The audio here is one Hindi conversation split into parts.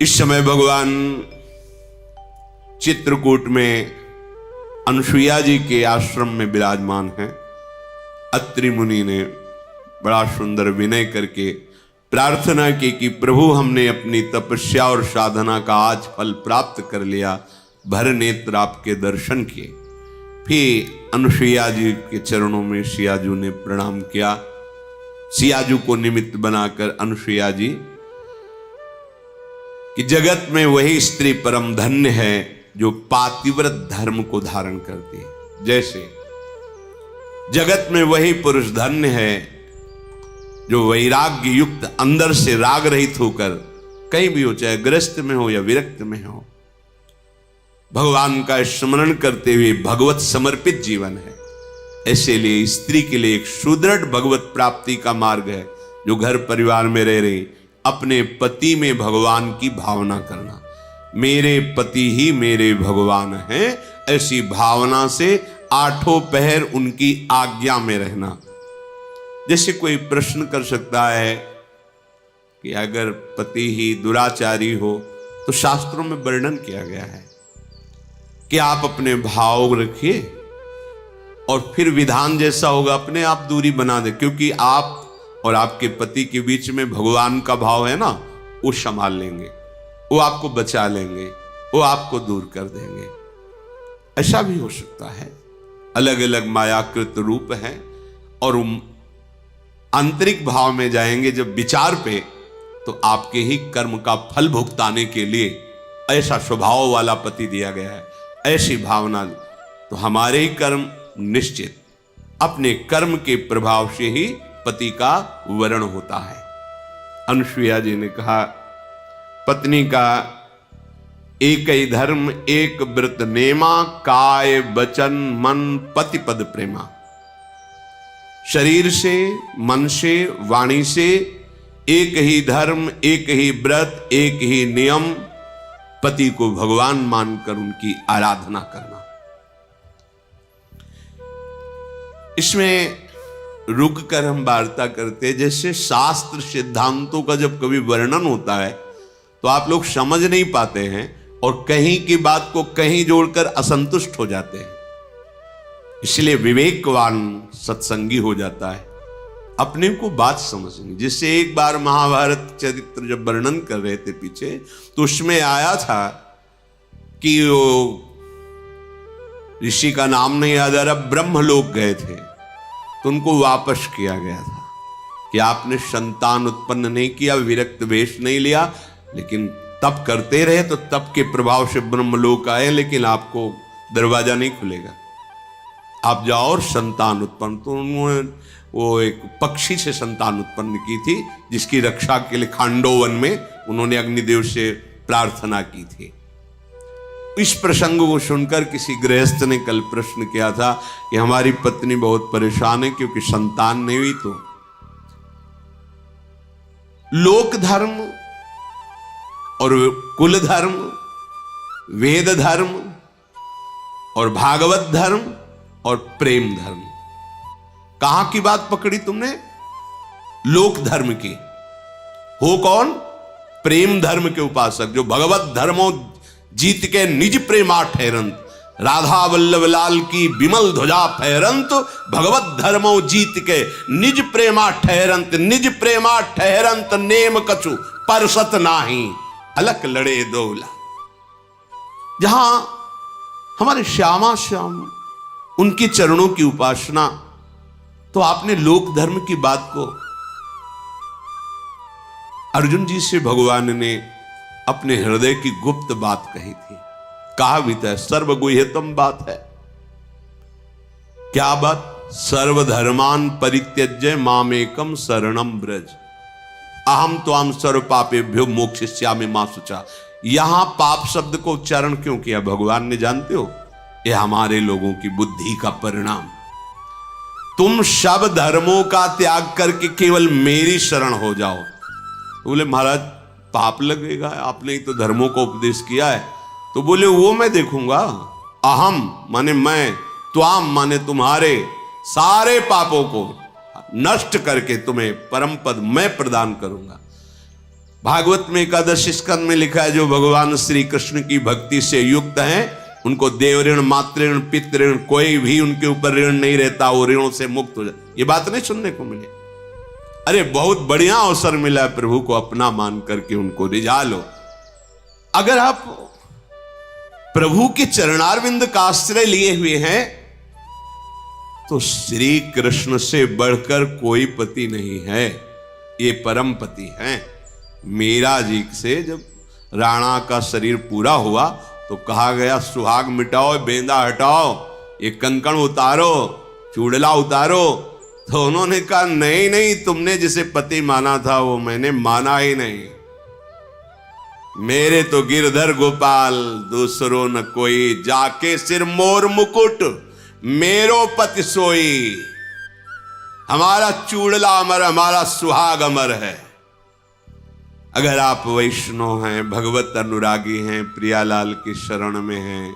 इस समय भगवान चित्रकूट में अनुसुईया जी के आश्रम में विराजमान हैं। अत्रि मुनि ने बड़ा सुंदर विनय करके प्रार्थना की कि प्रभु, हमने अपनी तपस्या और साधना का आज फल प्राप्त कर लिया। भर नेत्र आपके दर्शन किए। फिर अनुसुईया जी के चरणों में सियाजू ने प्रणाम किया। सियाजू को निमित्त बनाकर अनुसुईया जी कि जगत में वही स्त्री परम धन्य है जो पातिव्रत धर्म को धारण करती है। जैसे जगत में वही पुरुष धन्य है जो वैराग्य युक्त अंदर से राग रहित होकर कहीं भी हो, चाहे गृहस्थ में हो या विरक्त में हो, भगवान का स्मरण करते हुए भगवत समर्पित जीवन है। ऐसे लिए स्त्री के लिए एक सुदृढ़ भगवत प्राप्ति का मार्ग है जो घर परिवार में रह रही अपने पति में भगवान की भावना करना। मेरे पति ही मेरे भगवान हैं, ऐसी भावना से आठों पहर उनकी आज्ञा में रहना। जैसे कोई प्रश्न कर सकता है कि अगर पति ही दुराचारी हो तो शास्त्रों में वर्णन किया गया है कि आप अपने भाव रखिए और फिर विधान जैसा होगा अपने आप दूरी बना दे, क्योंकि आप और आपके पति के बीच में भगवान का भाव है ना, वो संभाल लेंगे, वो आपको बचा लेंगे, वो आपको दूर कर देंगे। ऐसा भी हो सकता है। अलग अलग मायाकृत रूप हैं और आंतरिक भाव में जाएंगे जब विचार पे, तो आपके ही कर्म का फल भुगताने के लिए ऐसा स्वभाव वाला पति दिया गया है। ऐसी भावना तो हमारे ही कर्म निश्चित, अपने कर्म के प्रभाव से ही पति का वरण होता है। अनुसुईया जी ने कहा, पत्नी का एक ही धर्म एक व्रत नेमा, काय वचन मन पति पद प्रेमा। शरीर से, मन से, वाणी से एक ही धर्म, एक ही व्रत, एक ही नियम, पति को भगवान मानकर उनकी आराधना करना। इसमें रुक कर हम वार्ता करते, जैसे शास्त्र सिद्धांतों का जब कभी वर्णन होता है तो आप लोग समझ नहीं पाते हैं और कहीं की बात को कहीं जोड़कर असंतुष्ट हो जाते हैं। इसलिए विवेकवान सत्संगी हो जाता है, अपने को बात समझनी। जिससे एक बार महाभारत चरित्र जब वर्णन कर रहे थे पीछे, तो उसमें आया था कि वो ऋषि का नाम नहीं याद आ रहा, ब्रह्मलोक गए थे तो उनको वापस किया गया था कि आपने संतान उत्पन्न नहीं किया, विरक्त वेश नहीं लिया, लेकिन तप करते रहे तो तप के प्रभाव से ब्रह्मलोक आए, लेकिन आपको दरवाजा नहीं खुलेगा, आप जाओ और संतान उत्पन्न। तो उन्होंने वो एक पक्षी से संतान उत्पन्न की थी, जिसकी रक्षा के लिए खांडोवन में उन्होंने अग्निदेव से प्रार्थना की थी। इस प्रसंग को सुनकर किसी गृहस्थ ने कल प्रश्न किया था कि हमारी पत्नी बहुत परेशान है क्योंकि संतान नहीं हुई। तो लोक धर्म और कुल धर्म, वेद धर्म और भागवत धर्म और प्रेम धर्म, कहां की बात पकड़ी तुमने? लोक धर्म की। हो कौन? प्रेम धर्म के उपासक, जो भगवत धर्मों जीत के निज प्रेमा ठहरंत, राधा वल्लभ लाल की विमल ध्वजा फहरंत, भगवत धर्मो जीत के निज प्रेमा ठहरंत, निज प्रेमा ठहरंत नेम कछु परसत नाही, अलक लड़े दोला। जहां हमारे श्यामा श्याम उनके चरणों की उपासना, तो आपने लोक धर्म की बात को अर्जुन जी से भगवान ने अपने हृदय की गुप्त बात कही थी। कहा भी था, सर्वगुह्यतम बात है। क्या बात? सर्वधर्मान परित्यज्य मामेकम शरणम ब्रज, अहम त्वाम सर्व पापेभ्यो मोक्षयिष्यामि मा शुचा। यहां पाप शब्द को उच्चारण क्यों किया भगवान ने जानते हो? यह हमारे लोगों की बुद्धि का परिणाम। तुम सब धर्मों का त्याग करके केवल मेरी शरण हो जाओ। बोले महाराज पाप लगेगा, आपने ही तो धर्मों को उपदेश किया है। तो बोले वो मैं देखूंगा। अहम माने मैं, त्वाम माने तुम्हारे सारे पापों को नष्ट करके तुम्हें परम पद मैं प्रदान करूंगा। भागवत में एकादश स्कंद में लिखा है, जो भगवान श्री कृष्ण की भक्ति से युक्त हैं उनको देव ऋण, मातृ ऋण, पितृ ऋण, कोई भी उनके ऊपर ऋण नहीं रहता, वो ऋणों से मुक्त हो जाए। ये बात नहीं सुनने को मिली। अरे बहुत बढ़िया अवसर मिला है, प्रभु को अपना मान करके उनको रिझा लो। अगर आप प्रभु के चरणारविंद का आश्रय लिए हुए हैं तो श्री कृष्ण से बढ़कर कोई पति नहीं है, ये परम पति हैं। मीरा जी से जब राणा का शरीर पूरा हुआ तो कहा गया, सुहाग मिटाओ, बेंदा हटाओ, ये कंकण उतारो, चूड़ला उतारो। तो उन्होंने कहा, नहीं नहीं, तुमने जिसे पति माना था वो मैंने माना ही नहीं। मेरे तो गिरधर गोपाल दूसरो न कोई, जाके सिर मोर मुकुट मेरो पति सोई। हमारा चूड़ला अमर, हमारा सुहाग अमर है। अगर आप वैष्णव हैं, भगवत अनुरागी हैं, प्रियालाल की शरण में हैं,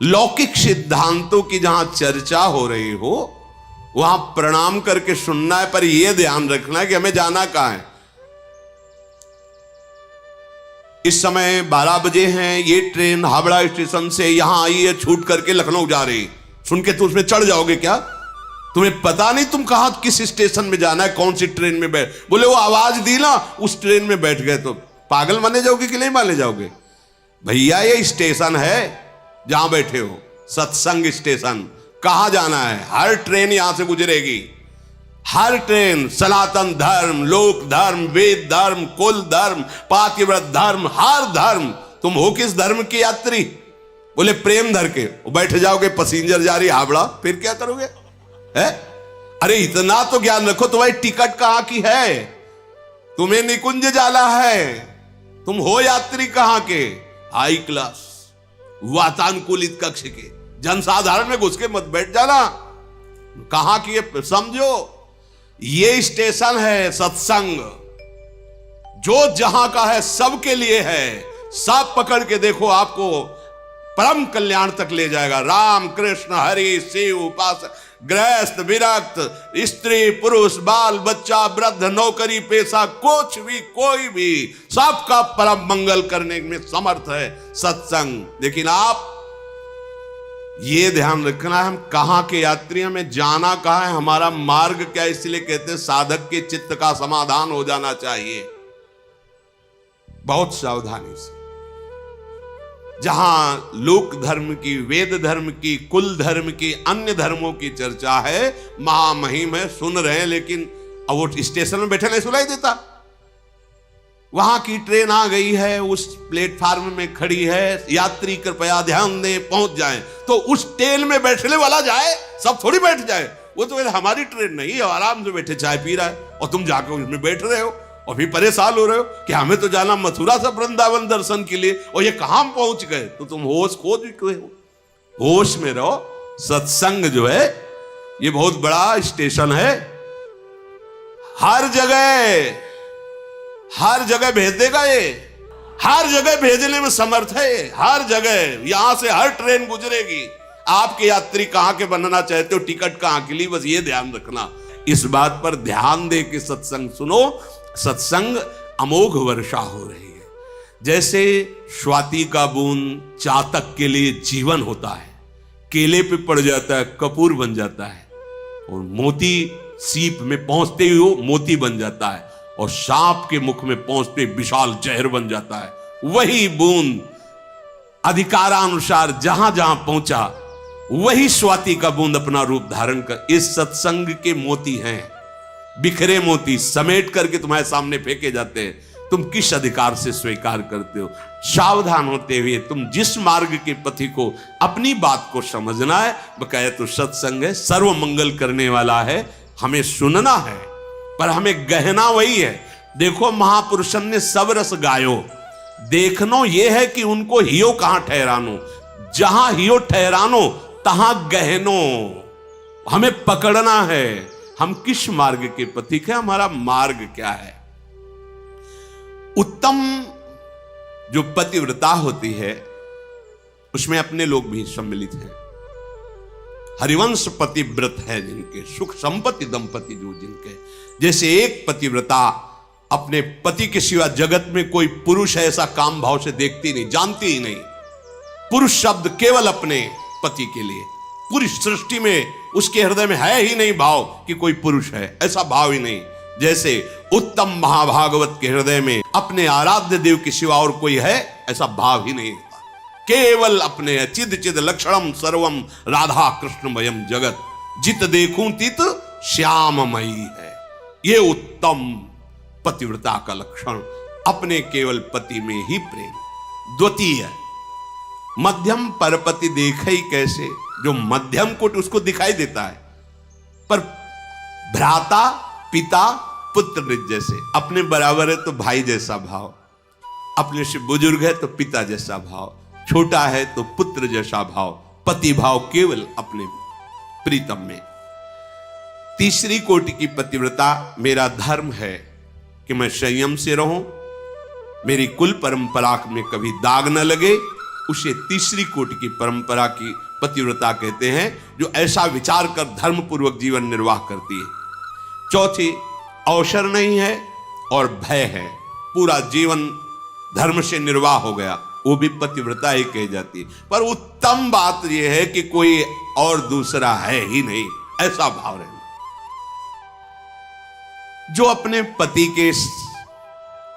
लौकिक सिद्धांतों की जहां चर्चा हो रही हो वहां प्रणाम करके सुनना है, पर यह ध्यान रखना है कि हमें जाना कहां है। इस समय 12 बजे हैं, ये ट्रेन हावड़ा स्टेशन से यहां आई है, छूट करके लखनऊ जा रही। सुन के तुम उसमें चढ़ जाओगे क्या? तुम्हें पता नहीं तुम कहां किस स्टेशन में जाना है, कौन सी ट्रेन में बैठ, बोले वो आवाज दी ना उस ट्रेन में बैठ गए, तो पागल माने जाओगे कि नहीं माने जाओगे? भैया ये स्टेशन है जहां बैठे हो, सत्संग स्टेशन। कहां जाना है? हर ट्रेन यहां से गुजरेगी, हर ट्रेन। सनातन धर्म, लोक धर्म, वेद धर्म, कुल धर्म, पातिव्रत धर्म, हर धर्म। तुम हो किस धर्म की यात्री? बोले प्रेम धर के। बैठ जाओगे, पैसेंजर जा रही हावड़ा, फिर क्या करोगे? है? अरे इतना तो ज्ञान रखो, तुम्हारी टिकट कहां की है? तुम्हें निकुंज जाना है, तुम हो यात्री कहां के? हाई क्लास वातानुकूलित कक्ष के, जनसाधारण में घुस के मत बैठ जाना। कहां की है समझो। ये स्टेशन है सत्संग, जो जहां का है सबके लिए है। सब पकड़ के देखो, आपको परम कल्याण तक ले जाएगा। राम कृष्ण हरि शिव उपासक, गृहस्थ विरक्त, स्त्री पुरुष, बाल बच्चा, वृद्ध, नौकरी पेशा, कुछ भी कोई भी, सबका परम मंगल करने में समर्थ है सत्संग। लेकिन आप ये ध्यान रखना है, हम कहां के यात्री, हमें जाना कहां है, हमारा मार्ग क्या है। इसलिए कहते हैं साधक के चित्त का समाधान हो जाना चाहिए बहुत सावधानी से। जहां लोक धर्म की, वेद धर्म की, कुल धर्म की, अन्य धर्मों की चर्चा है, महामहिम है, सुन रहे हैं, लेकिन अब वो स्टेशन में बैठे नहीं सुनाई देता। वहां की ट्रेन आ गई है, उस प्लेटफार्म में खड़ी है, यात्री कृपया ध्यान दें, पहुंच जाएं। तो उस ट्रेन में बैठने वाला जाए, सब थोड़ी बैठ जाए। वो तो हमारी ट्रेन नहीं है, आराम से बैठे चाय पी रहा है, और तुम जाकर उसमें बैठ रहे हो और भी परेशान हो रहे हो कि हमें तो जाना मथुरा से वृंदावन दर्शन के लिए, और ये कहां पहुंच गए। तो तुम होश खो चुके हो, होश में रहो। सत्संग जो है ये बहुत बड़ा स्टेशन है, हर जगह भेज देगा। ये हर जगह भेजने में समर्थ है, हर जगह। यहां से हर ट्रेन गुजरेगी। आपके यात्री कहां के बनना चाहते हो, टिकट कहां के लिए, बस ये ध्यान रखना। इस बात पर ध्यान दे के सत्संग सुनो। सत्संग अमोघ वर्षा हो रही है। जैसे स्वाति का बूंद चातक के लिए जीवन होता है, केले पे पड़ जाता है कपूर बन जाता है, और मोती सीप में पहुंचते ही वो मोती बन जाता है, और सांप के मुख में पहुंचते विशाल जहर बन जाता है। वही बूंद अधिकारानुसार जहां जहां पहुंचा, वही स्वाति का बूंद अपना रूप धारण कर। इस सत्संग के मोती हैं, बिखरे मोती समेट करके तुम्हारे सामने फेंके जाते हैं। तुम किस अधिकार से स्वीकार करते हो? सावधान होते हुए तुम जिस मार्ग के पथी को अपनी बात को समझना है, बकाया तो सत्संग है, सर्व मंगल करने वाला है, हमें सुनना है, पर हमें गहना वही है। देखो महापुरुषन ने सब रस गायो, देखनो ये है कि उनको हियो कहां ठहरानो। जहां हियो ठहरानो तहां गहनो। हमें पकड़ना है, हम किस मार्ग के पथिक हैं, हमारा मार्ग क्या है। उत्तम जो पतिव्रता होती है उसमें अपने लोग भी सम्मिलित हैं। हरिवंश पतिव्रत है जिनके, सुख संपत्ति दंपति जो जिनके, जैसे एक पतिव्रता अपने पति के सिवा जगत में कोई पुरुष ऐसा काम भाव से देखती नहीं, जानती ही नहीं। पुरुष शब्द केवल अपने पति के लिए, पूरी सृष्टि में उसके हृदय में है ही नहीं भाव कि कोई पुरुष है, ऐसा भाव ही नहीं। जैसे उत्तम महाभागवत के हृदय में अपने आराध्य देव के सिवा और कोई है, ऐसा भाव ही नहीं होता। केवल अपने चिद चिद लक्षणम सर्वम राधा कृष्णमयम जगत, जित देखूं तित श्याममयी है। ये उत्तम पतिव्रता का लक्षण, अपने केवल पति में ही प्रेम। द्वितीय, मध्यम परपति देखे कैसे, जो मध्यम कोट उसको दिखाई देता है, पर भ्राता पिता पुत्र निज जैसे, अपने बराबर है तो भाई जैसा भाव, अपने से बुजुर्ग है तो पिता जैसा भाव, छोटा है तो पुत्र जैसा भाव, पति भाव केवल अपने प्रीतम में। तीसरी कोटि की पतिव्रता, मेरा धर्म है कि मैं संयम से रहूं, मेरी कुल परंपरा में कभी दाग न लगे, उसे तीसरी कोटि की परंपरा की पतिव्रता कहते हैं, जो ऐसा विचार कर धर्म पूर्वक जीवन निर्वाह करती है। चौथी, अवसर नहीं है और भय है, पूरा जीवन धर्म से निर्वाह हो गया, वो भी पतिव्रता ही कही जाती है। पर उत्तम बात यह है कि कोई और दूसरा है ही नहीं, ऐसा भाव रहना। जो अपने पति के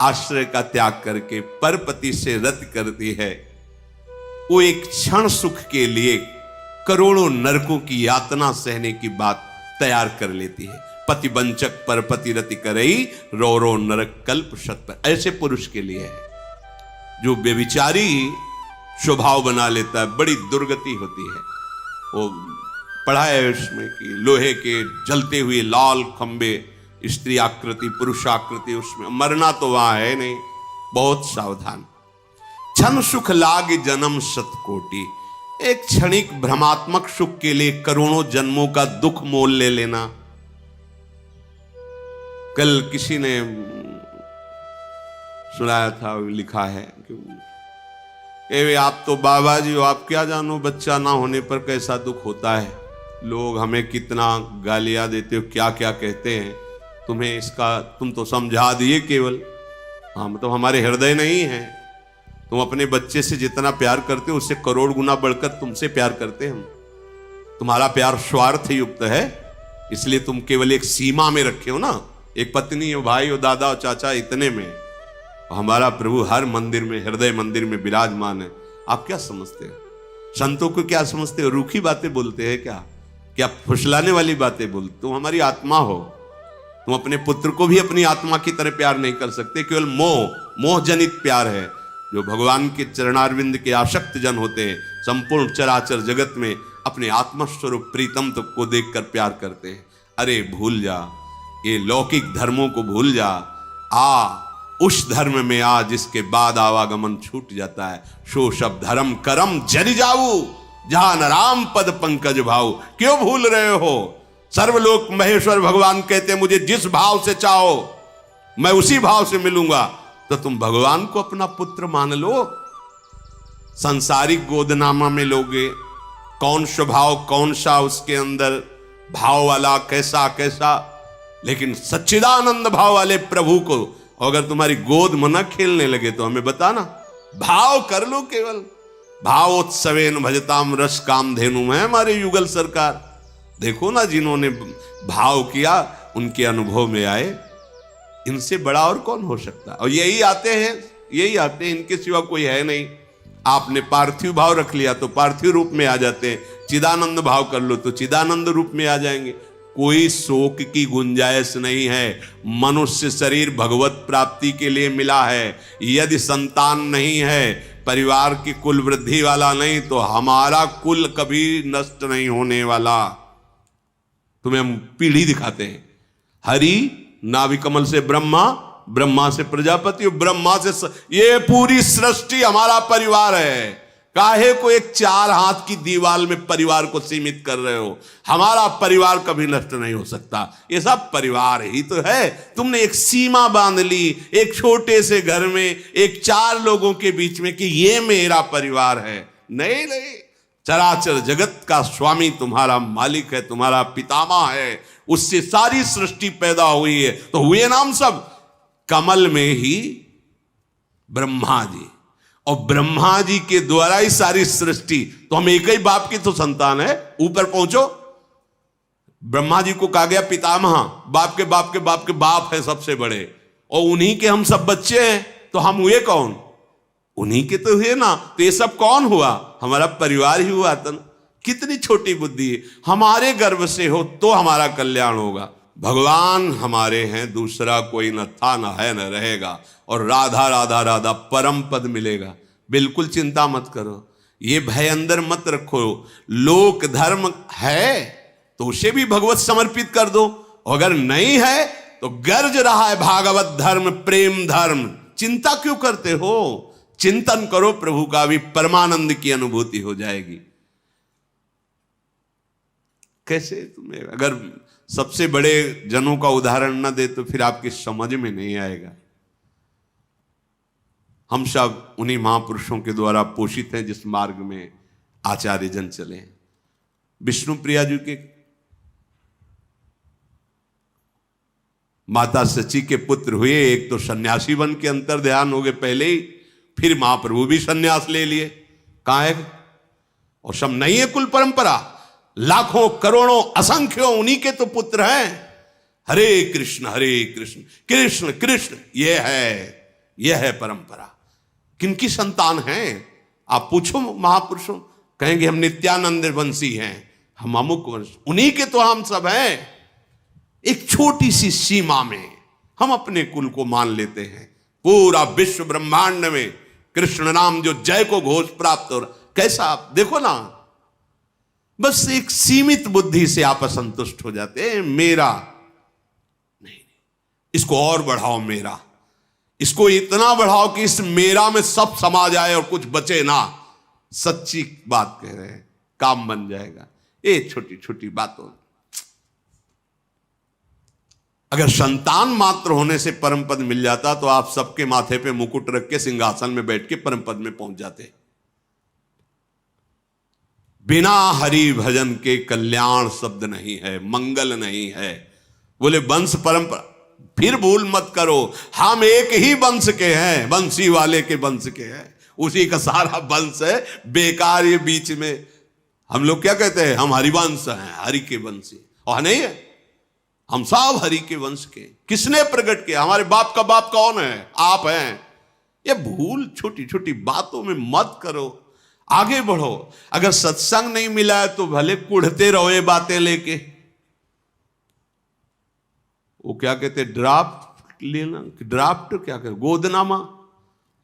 आश्रय का त्याग करके परपति से रत करती है, वो एक क्षण सुख के लिए करोड़ों नरकों की यातना सहने की बात तैयार कर लेती है। पति वंचक परपति रति करई, रो रो नरक कल्प शत पर, ऐसे पुरुष के लिए है। जो बेविचारी स्वभाव बना लेता है, बड़ी दुर्गति होती है। वो पढ़ा है उसमें कि लोहे के जलते हुए लाल खंबे, स्त्री आकृति पुरुष आकृति, उसमें मरना तो वहां है नहीं, बहुत सावधान। क्षण सुख लाग जन्म शतकोटि, एक क्षणिक भ्रमात्मक सुख के लिए करोड़ों जन्मों का दुख मोल ले लेना। कल किसी ने सुनाया था, लिखा है कि आप तो बाबा जी हो, आप क्या जानो बच्चा ना होने पर कैसा दुख होता है, लोग हमें कितना गालियां देते हो, क्या क्या कहते हैं, तुम्हें इसका तुम तो समझा दिए केवल, हम तो हमारे हृदय नहीं है, तुम अपने बच्चे से जितना प्यार करते हो उससे करोड़ गुना बढ़कर तुमसे प्यार करते हम, तुम्हारा प्यार स्वार्थ युक्त है, इसलिए तुम केवल एक सीमा में रखे हो ना, एक पत्नी हो, भाई हो, दादा हो, चाचा, इतने में। हमारा प्रभु हर मंदिर में, हृदय मंदिर में विराजमान है। आप क्या समझते हो, संतों को क्या समझते हो, रूखी बातें बोलते हैं क्या फुसलाने वाली बातें बोलते? तुम हमारी आत्मा हो, तुम अपने पुत्र को भी अपनी आत्मा की तरह प्यार नहीं कर सकते, केवल मोह जनित प्यार है। जो भगवान के चरणारविंद के आसक्त जन होते हैं, संपूर्ण चराचर जगत में अपने आत्मा स्वरूप प्रीतम तक को देखकर प्यार करते हैं। अरे भूल जा, ये लौकिक धर्मों को भूल जा, उस धर्म में आ जिसके बाद आवागमन छूट जाता है। सो सब धर्म करम जरि जाऊ, जहां न राम पद पंकज भाऊ। क्यों भूल रहे हो? सर्वलोक महेश्वर भगवान कहते हैं मुझे जिस भाव से चाहो मैं उसी भाव से मिलूंगा। तो तुम भगवान को अपना पुत्र मान लो। संसारिक गोदनामा में लोगे, कौन स्वभाव कौन सा उसके अंदर भाव वाला, कैसा कैसा, लेकिन सच्चिदानंद भाव वाले प्रभु को अगर तुम्हारी गोद में न खेलने लगे तो हमें बताना, भाव कर लो केवल। भावोत्सवेन भजताम रस काम धेनु है हमारे युगल सरकार। देखो ना, जिन्होंने भाव किया उनके अनुभव में आए, इनसे बड़ा और कौन हो सकता? और यही आते हैं, इनके सिवा कोई है नहीं। आपने पार्थिव भाव रख लिया तो पार्थिव रूप में आ जाते हैं, चिदानंद भाव कर लो तो चिदानंद रूप में आ जाएंगे। कोई शोक की गुंजाइश नहीं है। मनुष्य शरीर भगवत प्राप्ति के लिए मिला है। यदि संतान नहीं है, परिवार की कुल वृद्धि वाला नहीं, तो हमारा कुल कभी नष्ट नहीं होने वाला। तुम्हें हम पीढ़ी दिखाते हैं। हरि नाभि कमल से ब्रह्मा, ब्रह्मा से प्रजापति, ब्रह्मा से ये पूरी सृष्टि हमारा परिवार है। काहे को एक 4 हाथ की दीवार में परिवार को सीमित कर रहे हो? हमारा परिवार कभी नष्ट नहीं हो सकता। ये सब परिवार ही तो है। तुमने एक सीमा बांध ली एक छोटे से घर में, एक 4 लोगों के बीच में कि ये मेरा परिवार है। नहीं, चराचर जगत का स्वामी तुम्हारा मालिक है, तुम्हारा पितामह है, उससे सारी सृष्टि पैदा हुई है। तो हुए नाम सब कमल में ही ब्रह्मा जी, और ब्रह्मा जी के द्वारा ही सारी सृष्टि। तो हम एक ही बाप की तो संतान है, ऊपर पहुंचो। ब्रह्मा जी को कहा गया पितामह, बाप के बाप के बाप के बाप है सबसे बड़े, और उन्हीं के हम सब बच्चे हैं। तो हम हुए कौन? उन्हीं के तो हुए ना। तो ये सब कौन हुआ? हमारा परिवार ही हुआ था। कितनी छोटी बुद्धि है। हमारे गर्भ से हो तो हमारा कल्याण होगा। भगवान हमारे हैं, दूसरा कोई न था, न है, न रहेगा। और राधा राधा राधा परम पद मिलेगा। बिल्कुल चिंता मत करो, ये भय अंदर मत रखो। लोक धर्म है तो उसे भी भगवत समर्पित कर दो, अगर नहीं है तो गर्ज रहा है भागवत धर्म, प्रेम धर्म। चिंता क्यों करते हो? चिंतन करो प्रभु का, भी परमानंद की अनुभूति हो जाएगी। कैसे? तुम्हें अगर सबसे बड़े जनों का उदाहरण न दे तो फिर आपकी समझ में नहीं आएगा। हम सब उन्हीं महापुरुषों के द्वारा पोषित हैं जिस मार्ग में आचार्य जन चले। विष्णु प्रिया जी के माता सची के पुत्र हुए, एक तो सन्यासी बन के अंतर ध्यान हो गए पहले ही, फिर महाप्रभु भी सन्यास ले लिए। कहाँ है? और सब नहीं है कुल परंपरा, लाखों करोड़ों असंख्यों उन्हीं के तो पुत्र हैं। हरे कृष्ण कृष्ण कृष्ण, ये है परंपरा। किनकी संतान हैं? आप पूछो महापुरुषों, कहेंगे हम नित्यानंद वंशी हैं, हम अमुक वंश। उन्हीं के तो हम सब हैं। एक छोटी सी सीमा में हम अपने कुल को मान लेते हैं। पूरा विश्व ब्रह्मांड में कृष्ण नाम जो जय को घोष प्राप्त हो रहा, कैसा आप देखो ना। बस एक सीमित बुद्धि से आप असंतुष्ट हो जाते हैं। मेरा नहीं, इसको और बढ़ाओ, मेरा, इसको इतना बढ़ाओ कि इस मेरा में सब समा जाए और कुछ बचे ना। सच्ची बात कह रहे हैं, काम बन जाएगा। ये छोटी छोटी बातों, अगर संतान मात्र होने से परम पद मिल जाता तो आप सबके माथे पे मुकुट रख के सिंहासन में बैठ के परम पद में पहुंच जाते। बिना हरि भजन के कल्याण शब्द नहीं है, मंगल नहीं है। बोले वंश परंपरा, फिर भूल मत करो, हम एक ही वंश के हैं, बंसी वाले के वंश के हैं। उसी का सारा वंश है। बेकार ये बीच में हम लोग क्या कहते हैं, हम हरिवंश हैं, हरि के वंशी। और नहीं है, हम सब हरि के वंश के। किसने प्रकट किया? हमारे बाप का बाप कौन है? आप हैं। ये भूल छोटी छोटी बातों में मत करो, आगे बढ़ो। अगर सत्संग नहीं मिला है तो भले कुढ़ते रहो ये बातें लेके। वो क्या कहते, ड्राफ्ट लेना, ड्राफ्ट क्या कहते, गोदनामा।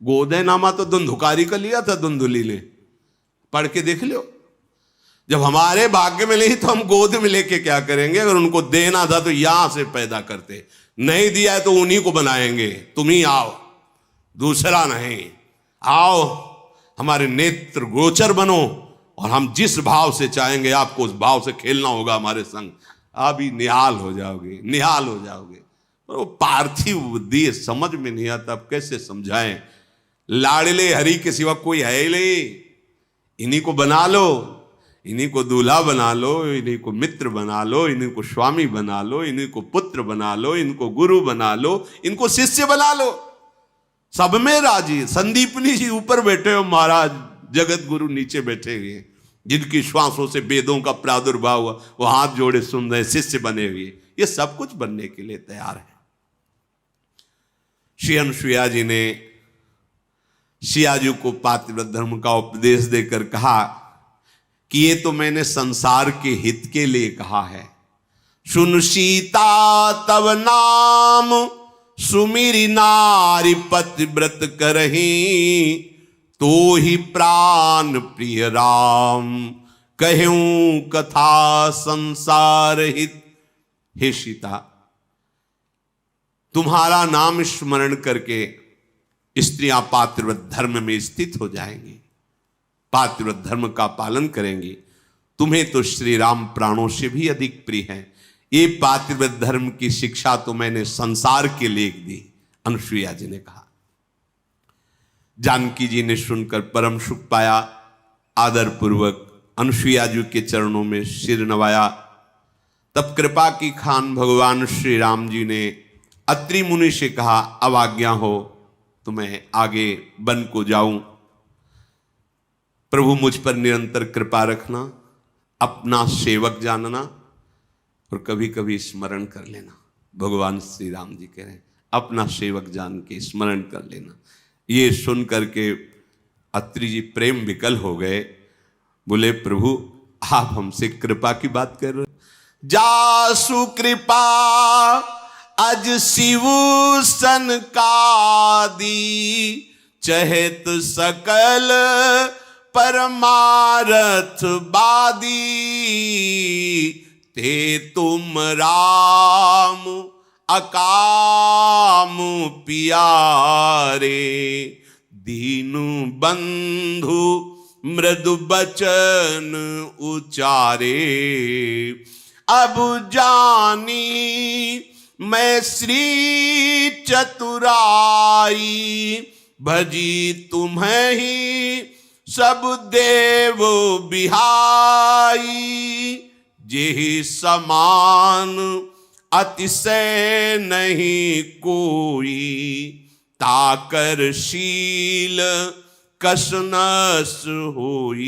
गोदनामा तो धुंधुकारी का लिया था, धुंधुली ने, पढ़ के देख लो। जब हमारे भाग्य में नहीं तो हम गोद में लेके क्या करेंगे? अगर उनको देना था तो यहां से पैदा करते, नहीं दिया है तो उन्हीं को बनाएंगे। तुम ही आओ, दूसरा नहीं। आओ, हमारे नेत्र गोचर बनो, और हम जिस भाव से चाहेंगे आपको उस भाव से खेलना होगा हमारे संग। आप ही निहाल हो जाओगे, निहाल हो जाओगे। पर वो पार्थिव बुद्धि समझ में नहीं आता, अब कैसे समझाएं। लाडले हरि के सिवा कोई है ही नहीं। इन्हीं को बना लो, इन्हीं को दूल्हा बना लो, इन्हीं को मित्र बना लो, इन्हीं को स्वामी बना लो, इन्हीं को पुत्र बना लो, इनको गुरु बना लो, इनको शिष्य बना लो। सब में राजी। संदीपनी जी ऊपर बैठे हो महाराज, जगत गुरु नीचे बैठे हुए, जिनकी श्वासों से वेदों का प्रादुर्भाव हुआ, वो हाथ जोड़े सुन रहे, शिष्य बने हुए। ये सब कुछ बनने के लिए तैयार है। श्री अनुसुईया जी ने सियाजू को पातिव्रत धर्म का उपदेश देकर कहा कि ये तो मैंने संसार के हित के लिए कहा है। सुन सीता तब नाम, सुमिरी नारी पतिव्रत करही, तो ही प्राण प्रिय राम, कहूं कथा संसार हित। हे सीता, तुम्हारा नाम स्मरण करके स्त्रियां पातिव्रत धर्म में स्थित हो जाएंगी, पातिव्रत धर्म का पालन करेंगी। तुम्हें तो श्री राम प्राणों से भी अधिक प्रिय हैं। ये पातिव्रत धर्म की शिक्षा तो मैंने संसार के लिए दी, अनुसुईया जी ने कहा। जानकी जी ने सुनकर परम सुख पाया, आदर पूर्वक अनुसुईया जी के चरणों में सिर नवाया। तब कृपा की खान भगवान श्री राम जी ने अत्रि मुनि से कहा, अब आज्ञा हो तो मैं आगे वन को जाऊं। प्रभु मुझ पर निरंतर कृपा रखना, अपना सेवक जानना और कभी कभी स्मरण कर लेना। भगवान श्री राम जी कह रहे हैं, अपना सेवक जान के स्मरण कर लेना। ये सुन करके अत्रि जी प्रेम विकल हो गए। बोले, प्रभु आप हमसे कृपा की बात कर रहे हो। जासु कृपा अज शिव सन कादी, चहेत सकल परमारथ बादी। ते तुम राम अकाम पियारे, दीनु बंधु मृदु बचन उचारे। अब जानी मैं श्री चतुराई, भजी तुम्हें ही सब देव बिहाई। जेहि समान अतिशय नहीं कोई, ताकर शील कसनस होई।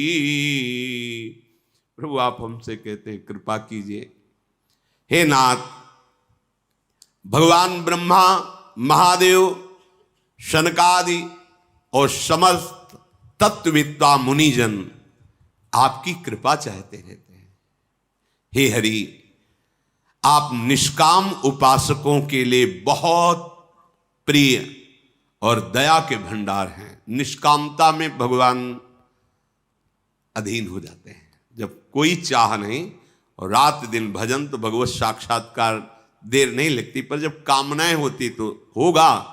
प्रभु आप हमसे कहते हैं कृपा कीजिए। हे नाथ, भगवान ब्रह्मा, महादेव, शनकादि और समस्त तत्वविद्ता मुनिजन आपकी कृपा चाहते रहते हैं। हे हरि, आप निष्काम उपासकों के लिए बहुत प्रिय और दया के भंडार हैं। निष्कामता में भगवान अधीन हो जाते हैं। जब कोई चाह नहीं और रात दिन भजन, तो भगवत साक्षात्कार देर नहीं लगती। पर जब कामनाएं होती तो होगा,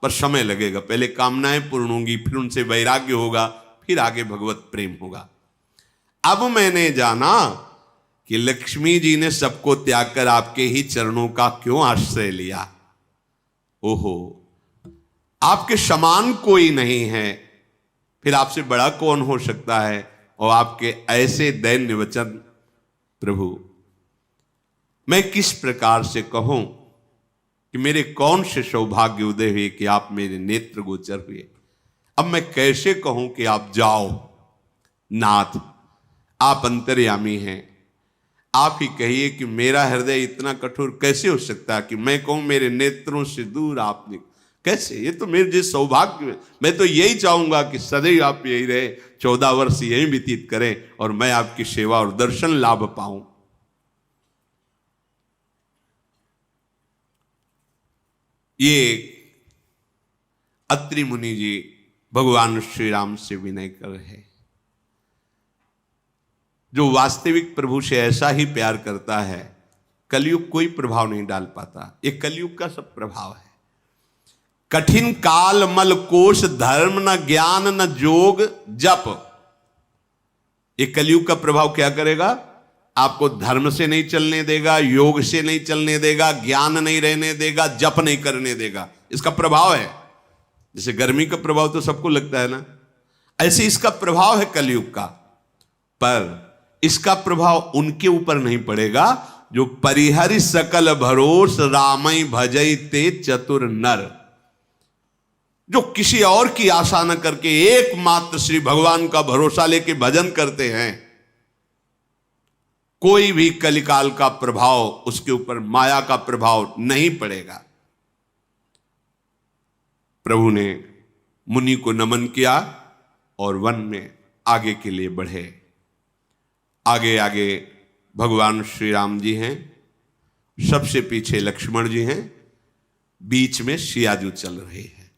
पर समय लगेगा। पहले कामनाएं पूर्ण होंगी, फिर उनसे वैराग्य होगा, फिर आगे भगवत प्रेम होगा। अब मैंने जाना कि लक्ष्मी जी ने सबको त्याग कर आपके ही चरणों का क्यों आश्रय लिया। ओहो, आपके समान कोई नहीं है, फिर आपसे बड़ा कौन हो सकता है। और आपके ऐसे दैन्य वचन प्रभु, मैं किस प्रकार से कहूं कि मेरे कौन से सौभाग्य उदय हुए कि आप मेरे नेत्र गोचर हुए। अब मैं कैसे कहूं कि आप जाओ। नाथ, आप अंतर्यामी हैं, आप ही कहिए कि मेरा हृदय इतना कठोर कैसे हो सकता है कि मैं कहूं मेरे नेत्रों से दूर आपने कैसे। ये तो मेरे जिस सौभाग्य, मैं तो यही चाहूंगा कि सदैव आप यही रहे, 14 वर्ष यही व्यतीत करें और मैं आपकी सेवा और दर्शन लाभ पाऊं। ये अत्रि मुनि जी भगवान श्री राम से विनय कर रहे हैं। जो वास्तविक प्रभु से ऐसा ही प्यार करता है, कलयुग कोई प्रभाव नहीं डाल पाता। ये कलयुग का सब प्रभाव है। कठिन काल मल कोश, धर्म न ज्ञान न जोग जप। ये कलयुग का प्रभाव क्या करेगा? आपको धर्म से नहीं चलने देगा, योग से नहीं चलने देगा, ज्ञान नहीं रहने देगा, जप नहीं करने देगा। इसका प्रभाव है। जैसे गर्मी का प्रभाव तो सबको लगता है ना, ऐसे इसका प्रभाव है कलयुग का। पर इसका प्रभाव उनके ऊपर नहीं पड़ेगा जो परिहरि सकल भरोस, रामई भजई ते चतुर नर। जो किसी और की आशा न करके एकमात्र श्री भगवान का भरोसा लेके भजन करते हैं, कोई भी कलिकाल का प्रभाव उसके ऊपर, माया का प्रभाव नहीं पड़ेगा। प्रभु ने मुनि को नमन किया और वन में आगे के लिए बढ़े। आगे आगे भगवान श्री राम जी हैं, सबसे पीछे लक्ष्मण जी हैं, बीच में सियाजू चल रहे हैं।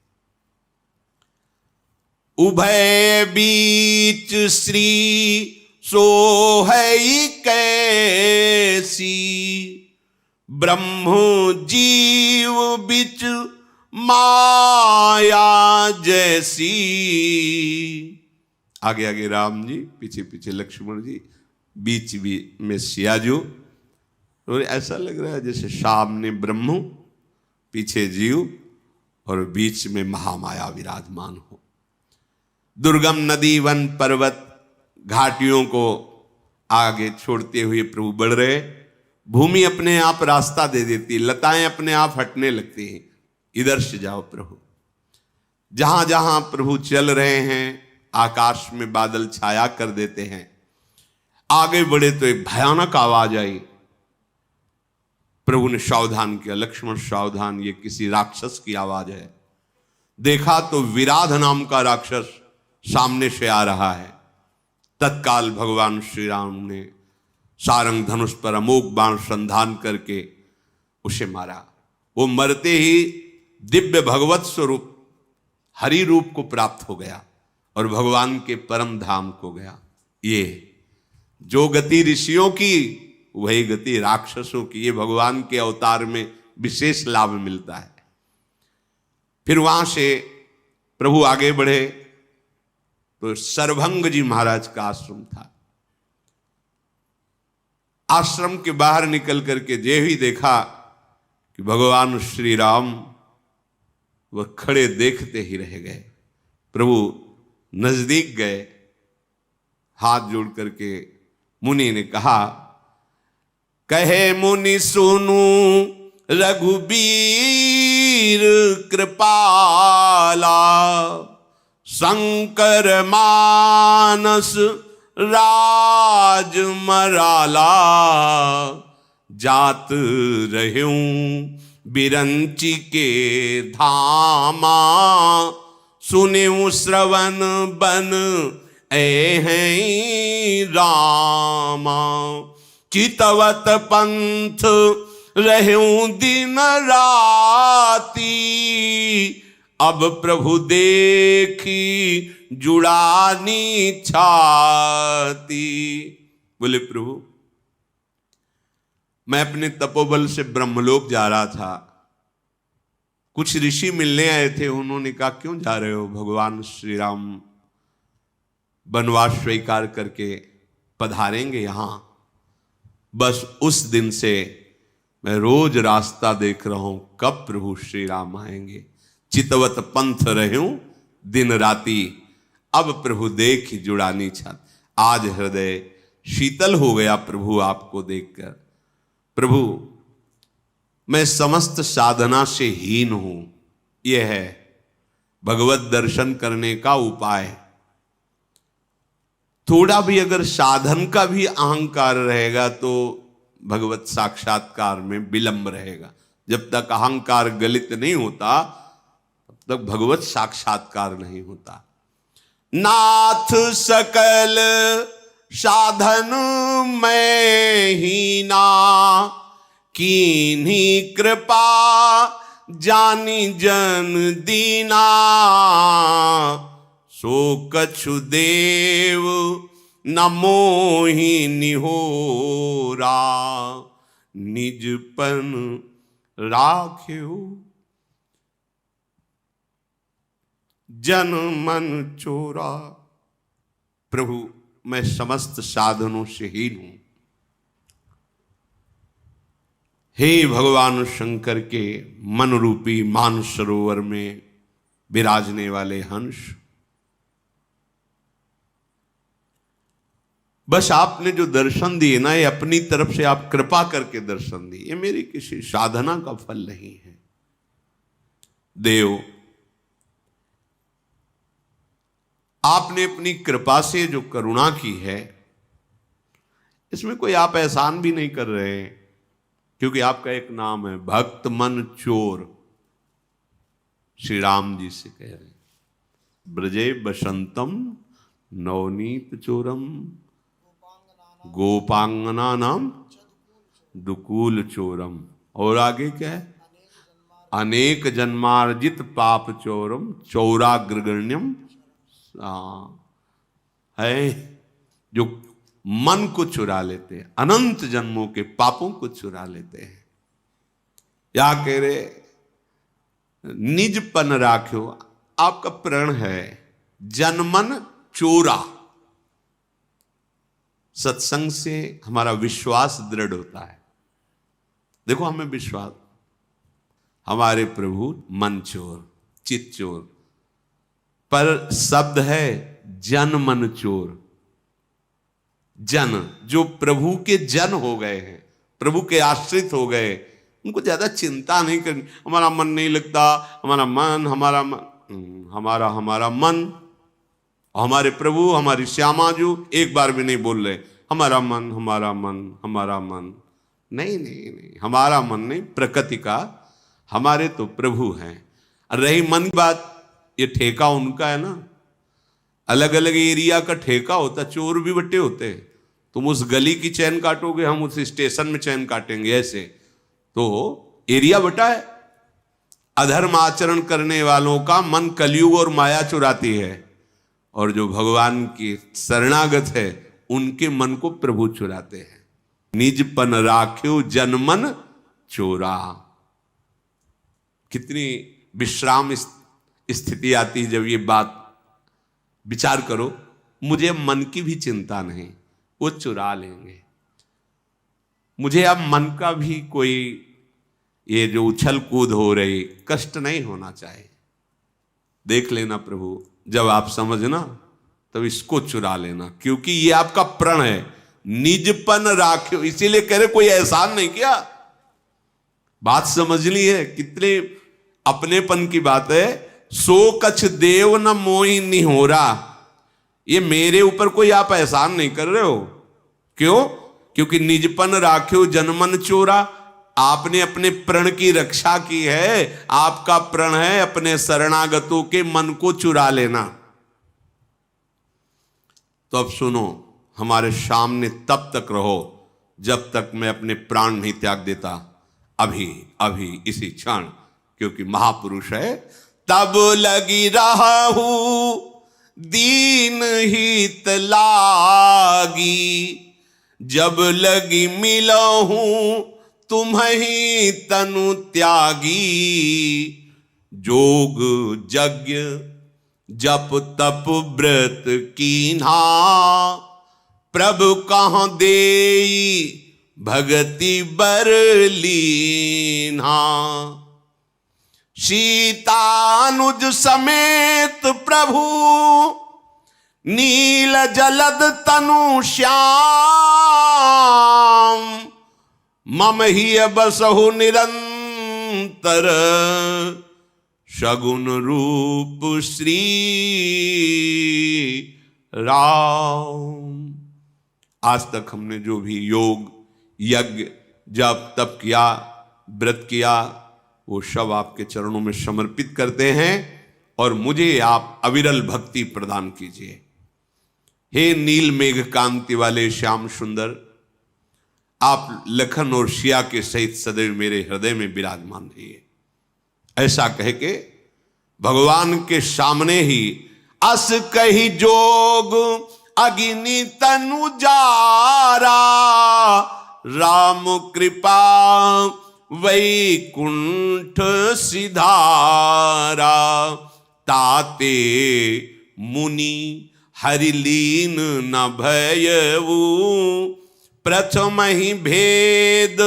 उभय बीच श्री सोहई कैसी, ब्रह्म जीव बिच माया जैसी। आगे आगे राम जी, पीछे पीछे लक्ष्मण जी, बीच में सियाजू। और ऐसा लग रहा है जैसे सामने ब्रह्म, पीछे जीव और बीच में महामाया विराजमान हो। दुर्गम नदी, वन, पर्वत, घाटियों को आगे छोड़ते हुए प्रभु बढ़ रहे। भूमि अपने आप रास्ता दे देती है, लताएं अपने आप हटने लगती हैं। इधर से जाओ प्रभु। जहां जहां प्रभु चल रहे हैं आकाश में बादल छाया कर देते हैं। आगे बढ़े तो एक भयानक आवाज आई। प्रभु ने सावधान किया, लक्ष्मण सावधान, ये किसी राक्षस की आवाज है। देखा तो विराध नाम का राक्षस सामने से आ रहा है। तत्काल भगवान श्री राम ने सारंग धनुष पर अमोघ बाण संधान करके उसे मारा। वो मरते ही दिव्य भगवत स्वरूप हरि रूप को प्राप्त हो गया और भगवान के परम धाम को गया। ये जो गति ऋषियों की वही गति राक्षसों की। ये भगवान के अवतार में विशेष लाभ मिलता है। फिर वहां से प्रभु आगे बढ़े तो सर्वभंग जी महाराज का आश्रम था। आश्रम के बाहर निकल करके जे ही देखा कि भगवान श्री राम वह खड़े देखते ही रह गए। प्रभु नजदीक गए, हाथ जोड़ करके मुनि ने कहा, कहे मुनि सुनु रघुबीर कृपाला, शंकर मानस राज मराला, जात रहूं बिरंची के धामा, सुनेऊ श्रवण बन ए हैं रामा, चितवत पंथ रहूं दिन राती, अब प्रभु देखी जुड़ानी छाती। बोले प्रभु, मैं अपने तपोबल से ब्रह्मलोक जा रहा था। कुछ ऋषि मिलने आए थे। उन्होंने कहा क्यों जा रहे हो? भगवान श्री राम वनवास स्वीकार करके पधारेंगे यहां। बस उस दिन से मैं रोज रास्ता देख रहा हूं कब प्रभु श्री राम आएंगे। चितवत पंथ रहूं दिन राती, अब प्रभु देख जुड़ानी छाती। आज हृदय शीतल हो गया प्रभु आपको देखकर। प्रभु, मैं समस्त साधना से हीन हूं। यह है भगवत दर्शन करने का उपाय। थोड़ा भी अगर साधन का भी अहंकार रहेगा तो भगवत साक्षात्कार में विलंब रहेगा। जब तक अहंकार गलित नहीं होता तब तक भगवत साक्षात्कार नहीं होता। नाथ सकल साधन में हीना, कीन्ही कृपा जानी जन दीना, सो कछु देव न मोहि निहोरा, निजपन राख्यो जन मन चोरा। प्रभु, मैं समस्त साधनों से हीन हूं। हे भगवान शंकर के मन रूपी मान सरोवर में विराजने वाले हंस, बस आपने जो दर्शन दिए ना, ये अपनी तरफ से आप कृपा करके दर्शन दिए। ये मेरी किसी साधना का फल नहीं है। देव, आपने अपनी कृपा से जो करुणा की है, इसमें कोई आप एहसान भी नहीं कर रहे हैं, क्योंकि आपका एक नाम है भक्त मन चोर। श्री राम जी से कह रहे हैं, ब्रजे बसंतम नवनीत चोरम, गोपांगना नाम दुकूल चोरम। और आगे क्या है? अनेक जन्मार्जित पाप चोरम, चौराग्रगण्यम। है जो मन को चुरा लेते हैं, अनंत जन्मों के पापों को चुरा लेते हैं। या कह रहे निजपन राख्यो, आपका प्रण है जनमन चोरा। सत्संग से हमारा विश्वास दृढ़ होता है। देखो, हमें विश्वास, हमारे प्रभु मन चोर, चित चोर, पर शब्द है जन मन चोर। जन, जो प्रभु के जन हो गए हैं, प्रभु के आश्रित हो गए, उनको ज्यादा चिंता नहीं करनी, हमारा मन नहीं लगता, हमारा मन, हमारा मन, हमारे प्रभु, हमारी श्यामा जी एक बार भी नहीं बोल रहे हमारा मन, हमारा मन, हमारा मन। नहीं नहीं नहीं, हमारा मन नहीं, प्रकृति का, हमारे तो प्रभु हैं। रही मन की बात, ये ठेका उनका है ना, अलग अलग एरिया का ठेका होता, चोर भी बट्टे होते। तुम उस गली की चैन काटोगे, हम उस स्टेशन में चैन काटेंगे, ऐसे तो एरिया बटा है। अधर्म आचरण करने वालों का मन कलयुग और माया चुराती है, और जो भगवान की शरणागत है उनके मन को प्रभु चुराते हैं। निजपन राख्यो जनमन चोरा। कितनी विश्राम स्थिति आती है जब ये बात विचार करो, मुझे मन की भी चिंता नहीं, वो चुरा लेंगे। मुझे अब मन का भी कोई ये जो उछल कूद हो रही कष्ट नहीं होना चाहिए। देख लेना प्रभु, जब आप समझना तब इसको चुरा लेना, क्योंकि ये आपका प्रण है। निजपन राख्यो, इसीलिए कह रहे कोई एहसान नहीं किया। बात समझ ली है, कितने अपनेपन की बात है। सो कछ देव न मोहि निहोरा, ये मेरे ऊपर कोई आप एहसान नहीं कर रहे हो। क्यों? क्योंकि निजपन राख्यो जनमन चोरा, आपने अपने प्रण की रक्षा की है। आपका प्रण है अपने शरणागतों के मन को चुरा लेना। तो अब सुनो, हमारे सामने तब तक रहो जब तक मैं अपने प्राण नहीं त्याग देता, अभी अभी इसी क्षण, क्योंकि महापुरुष है। तब लगी रहा हूं दीन हित लागी, जब लगी मिला हूं तुम्हीं तनु त्यागी। जोग यज्ञ जप तप व्रत कीन्हा, प्रभु कहाँ देई भगति बर लीन्हा। सीतानुज समेत प्रभु नील जलद तनु श्याम, मम ही बसहु निरंतर शगुन रूप श्री राम। आज तक हमने जो भी योग यज्ञ जप तप किया, व्रत किया, वो सब आपके चरणों में समर्पित करते हैं, और मुझे आप अविरल भक्ति प्रदान कीजिए। हे नील मेघ कांति वाले श्याम सुंदर, आप लखन और सिया के सहित सदैव मेरे हृदय में विराजमान रहिए। ऐसा कह के भगवान के सामने ही अस कही जोग अग्नि तनु जारा, राम कृपा वैकुंठ सिधारा। ताते मुनि हरिलीन न भयऊ, प्रथम ही भेद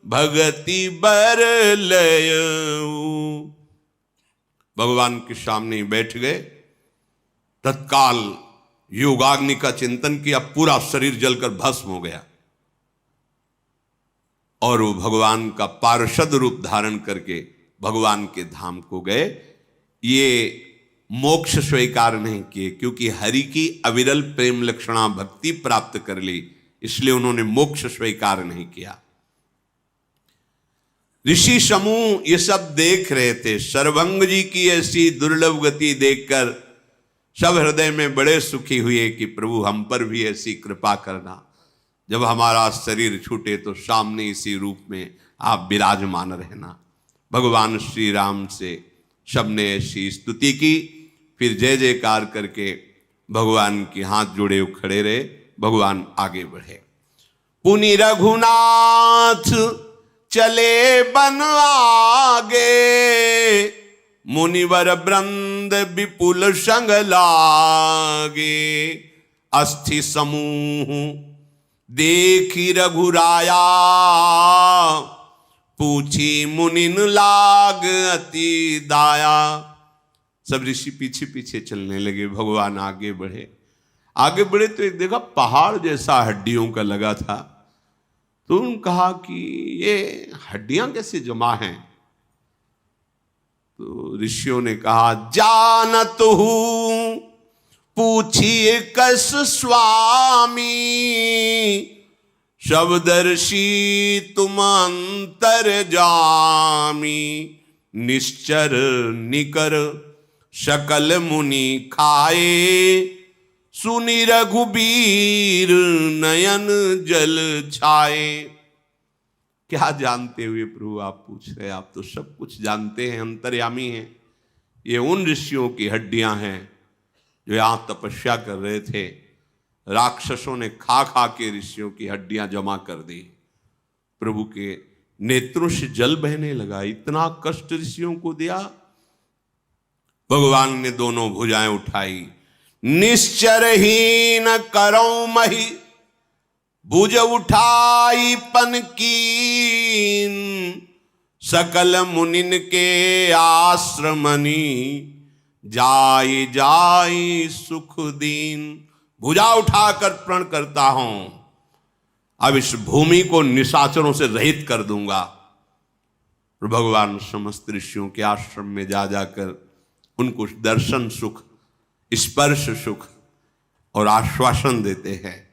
भगति बर लयऊ। भगवान के सामने बैठ गए, तत्काल योगाग्नि का चिंतन किया, पूरा शरीर जलकर भस्म हो गया, और वो भगवान का पार्षद रूप धारण करके भगवान के धाम को गए। ये मोक्ष स्वीकार नहीं किए, क्योंकि हरि की अविरल प्रेम लक्षणा भक्ति प्राप्त कर ली, इसलिए उन्होंने मोक्ष स्वीकार नहीं किया। ऋषि समूह ये सब देख रहे थे। सर्वभंग जी की ऐसी दुर्लभ गति देखकर सब हृदय में बड़े सुखी हुए कि प्रभु हम पर भी ऐसी कृपा करना, जब हमारा शरीर छूटे तो सामने इसी रूप में आप विराजमान रहना। भगवान श्री राम से सबने ऐसी स्तुति की, फिर जय जयकार करके भगवान के हाथ जोड़े खड़े रहे। भगवान आगे बढ़े। पुनि रघुनाथ चले बन आगे, मुनिवर वृंद विपुल संग लागे। अस्थि समूह देखी रघुराया, पूछी मुनिन लाग अति दाया। सब ऋषि पीछे पीछे चलने लगे, भगवान आगे बढ़े। आगे बढ़े तो एक देखा पहाड़ जैसा हड्डियों का लगा था, तो उन्होंने कहा कि ये हड्डियां कैसे जमा हैं? तो ऋषियों ने कहा, जानत हूं पूछिए कस स्वामी, शब्दर्षि तुम अंतर जामी, निश्चर निकर सकल मुनि खाए, सुनि रघुबीर नयन जल छाए। क्या जानते हुए प्रभु आप पूछ रहे? आप तो सब कुछ जानते हैं, अंतर्यामी हैं। ये उन ऋषियों की हड्डियां हैं जो यहां तपस्या कर रहे थे। राक्षसों ने खा खा के ऋषियों की हड्डियां जमा कर दी। प्रभु के नेत्रों से जल बहने लगा। इतना कष्ट ऋषियों को दिया। भगवान ने दोनों भुजाएं उठाई, निश्चरहीन करौ मही, भुज उठाई पन कीन, सकल मुनिन के आश्रमनी, जाई जाई सुख दीन। भुजा उठाकर प्रण करता हूं, अब इस भूमि को निशाचरों से रहित कर दूंगा। भगवान समस्त ऋषियों के आश्रम में जा जाकर उनको दर्शन सुख, स्पर्श सुख और आश्वासन देते हैं।